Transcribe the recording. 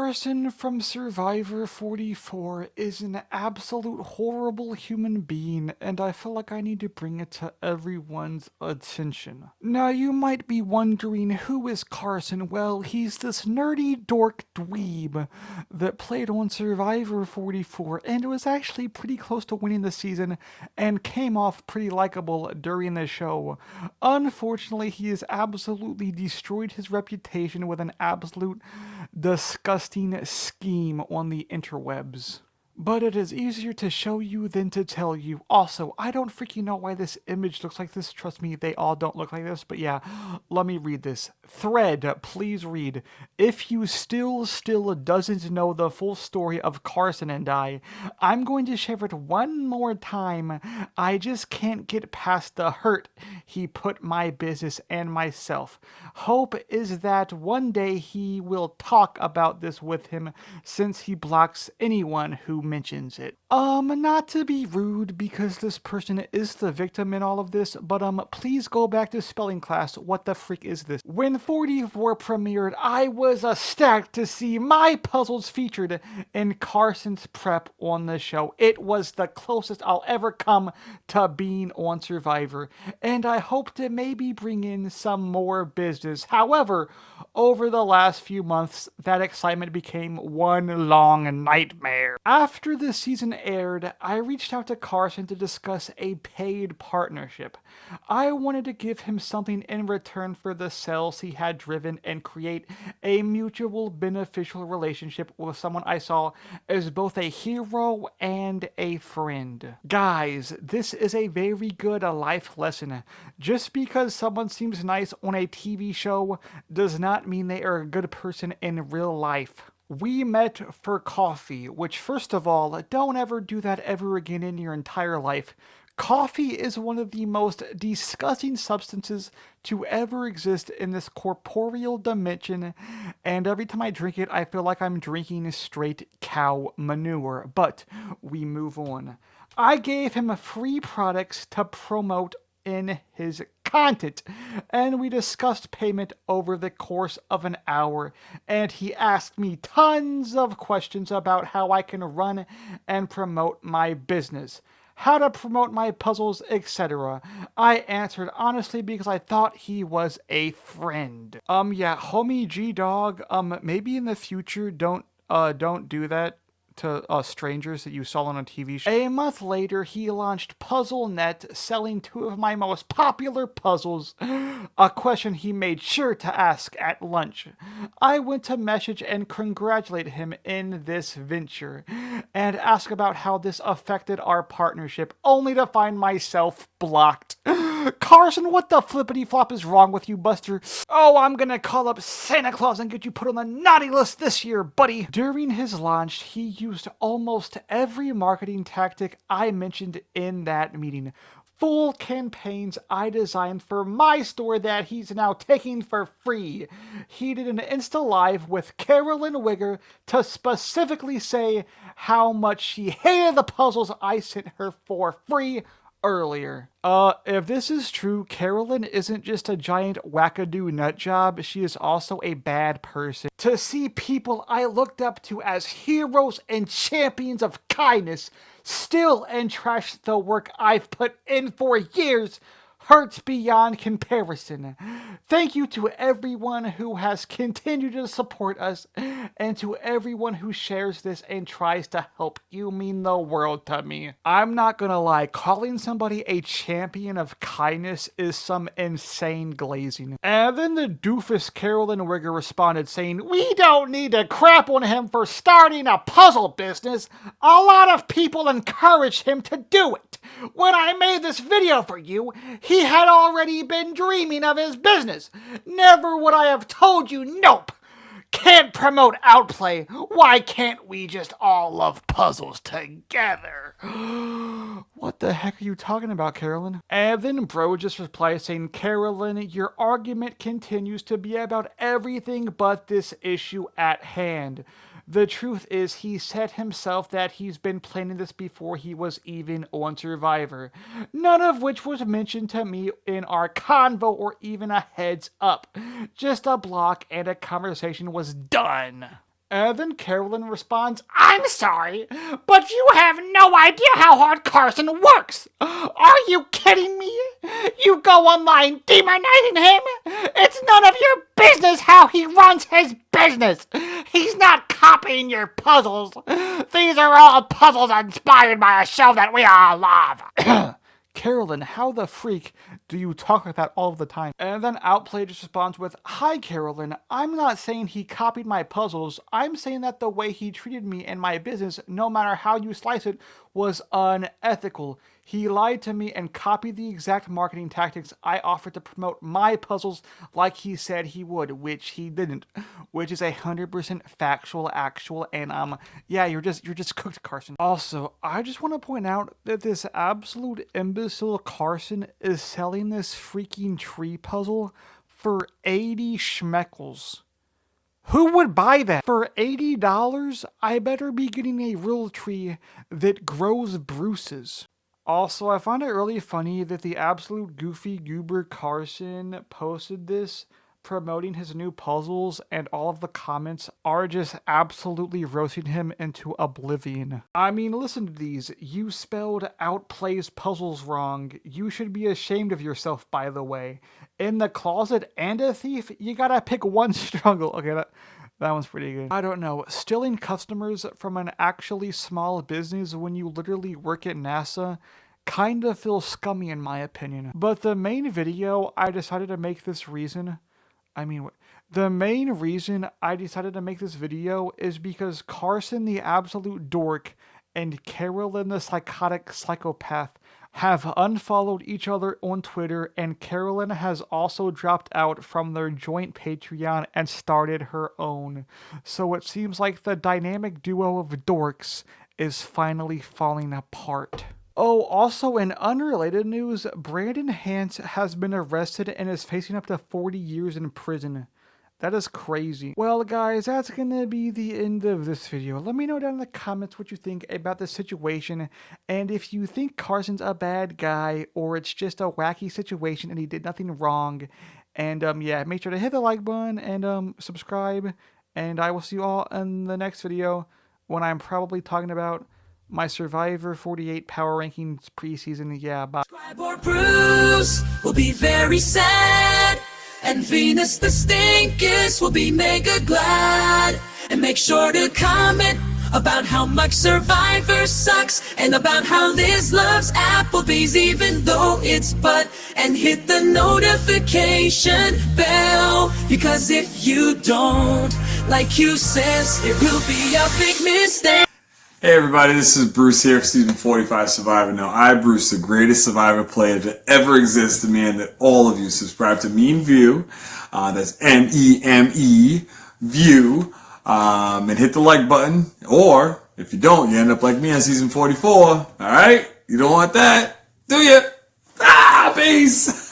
Carson from Survivor 44 is an absolute horrible human being, and I feel like I need to bring it to everyone's attention. Now, you might be wondering, who is Carson? Well, he's this nerdy dork dweeb that played on Survivor 44 and was actually pretty close to winning the season and came off pretty likable during the show. Unfortunately, he has absolutely destroyed his reputation with an absolute disgusting scheme on the interwebs. But it is easier to show you than to tell you. Also, I don't freaking know why this image looks like this. Trust me, they all don't look like this. But yeah, let me read this. Thread, please read. If you still doesn't know the full story of Carson and I'm going to share it one more time. I just can't get past the hurt he put my business and myself. Hope is that one day he will talk about this with him, since he blocks anyone who mentions it. Not to be rude, because this person is the victim in all of this, but please go back to spelling class. What the freak is this? When 44 premiered, I was ecstatic to see my puzzles featured in Carson's prep on the show. It was the closest I'll ever come to being on Survivor, and I hope to maybe bring in some more business. However, over the last few months, that excitement became one long nightmare. After the season aired, I reached out to Carson to discuss a paid partnership. I wanted to give him something in return for the sales he had driven and create a mutual beneficial relationship with someone I saw as both a hero and a friend. Guys, this is a very good life lesson. Just because someone seems nice on a TV show does not mean they are a good person in real life. We met for coffee, which, first of all, don't ever do that ever again in your entire life. Coffee is one of the most disgusting substances to ever exist in this corporeal dimension, and every time I drink it, I feel like I'm drinking straight cow manure. But we move on. I gave him free products to promote in his content, and we discussed payment over the course of an hour, and he asked me tons of questions about how I can run and promote my business, how to promote my puzzles, etc. I answered honestly because I thought he was a friend. Yeah, homie G-Dog, maybe in the future don't do that to strangers that you saw on a TV show. A month later, he launched PuzzleNet, selling two of my most popular puzzles, a question he made sure to ask at lunch. I went to message and congratulate him in this venture, and ask about how this affected our partnership, only to find myself blocked. Carson, what the flippity flop is wrong with you, Buster? Oh, I'm gonna call up Santa Claus and get you put on the naughty list this year, buddy. During his launch, he used almost every marketing tactic I mentioned in that meeting. Full campaigns I designed for my store that he's now taking for free. He did an Insta Live with Carolyn Wigger to specifically say how much she hated the puzzles I sent her for free earlier. If this is true, Carolyn isn't just a giant wackadoo nutjob, she is also a bad person. To see people I looked up to as heroes and champions of kindness still and trash the work I've put in for years hurts beyond comparison. Thank you to everyone who has continued to support us, and to everyone who shares this and tries to help. You mean the world to me. I'm not gonna lie, calling somebody a champion of kindness is some insane glazing. And then the doofus Carolyn Wigger responded saying, "We don't need to crap on him for starting a puzzle business. A lot of people encouraged him to do it. When I made this video for you, he had already been dreaming of his business. Never would I have told you nope. Can't promote Outplay. Why can't we just all love puzzles together?" What the heck are you talking about, Carolyn? And then bro just replied saying, "Carolyn, your argument continues to be about everything but this issue at hand. The truth is, he said himself that he's been planning this before he was even on Survivor. None of which was mentioned to me in our convo or even a heads up. Just a block and a conversation was done." And then Carolyn responds, I'm sorry, but you have no idea how hard Carson works. Are you kidding me? You go online demonizing him? It's none of your business how he runs his business. He's not copying your puzzles. These are all puzzles inspired by a show that we all love. Carolyn, how the freak do you talk like that all the time? And then Outplay just responds with, Hi Carolyn, I'm not saying he copied my puzzles. I'm saying that the way he treated me and my business, no matter how you slice it, was unethical. He lied to me and copied the exact marketing tactics I offered to promote my puzzles like he said he would, which he didn't, which is 100% factual, actual, and yeah, you're just cooked, Carson. Also, I just want to point out that this absolute imbecile Carson is selling this freaking tree puzzle for 80 schmeckles. Who would buy that? For $80, I better be getting a real tree that grows Bruce's. Also, I find it really funny that the absolute goofy goober Carson posted this promoting his new puzzles, and all of the comments are just absolutely roasting him into oblivion. I mean, listen to these. You spelled Outplays puzzles wrong. You should be ashamed of yourself, by the way. In the closet and a thief, you gotta pick one struggle. Okay, that one's pretty good. I don't know. Stealing customers from an actually small business when you literally work at NASA kind of feels scummy in my opinion. But the main video I decided to make this reason... the main reason I decided to make this video is because Carson the absolute dork and Carolyn the psychotic psychopath have unfollowed each other on Twitter, and Carolyn has also dropped out from their joint Patreon and started her own. So it seems like the dynamic duo of dorks is finally falling apart. Oh, also in unrelated news, Brandon Hance has been arrested and is facing up to 40 years in prison. That is crazy. Well, guys, that's gonna be the end of this video. Let me know down in the comments what you think about this situation, and if you think Carson's a bad guy, or it's just a wacky situation and he did nothing wrong. And yeah, make sure to hit the like button and subscribe, and I will see you all in the next video when I'm probably talking about my Survivor 48 power rankings preseason. Yeah, bye. Or Bruce will be very sad, and Venus the Stinkest will be mega glad. And make sure to comment about how much Survivor sucks, and about how Liz loves Applebee's even though it's butt. And hit the notification bell, because if you don't, like Q says, it will be a big mistake. Hey everybody, this is Bruce here for Season 45 Survivor. Now, I, Bruce, the greatest Survivor player to ever exist, demand that all of you subscribe to Meme View, that's M-E-M-E, View, and hit the like button, or, if you don't, you end up like me on Season 44, alright? You don't want that, do you? Peace!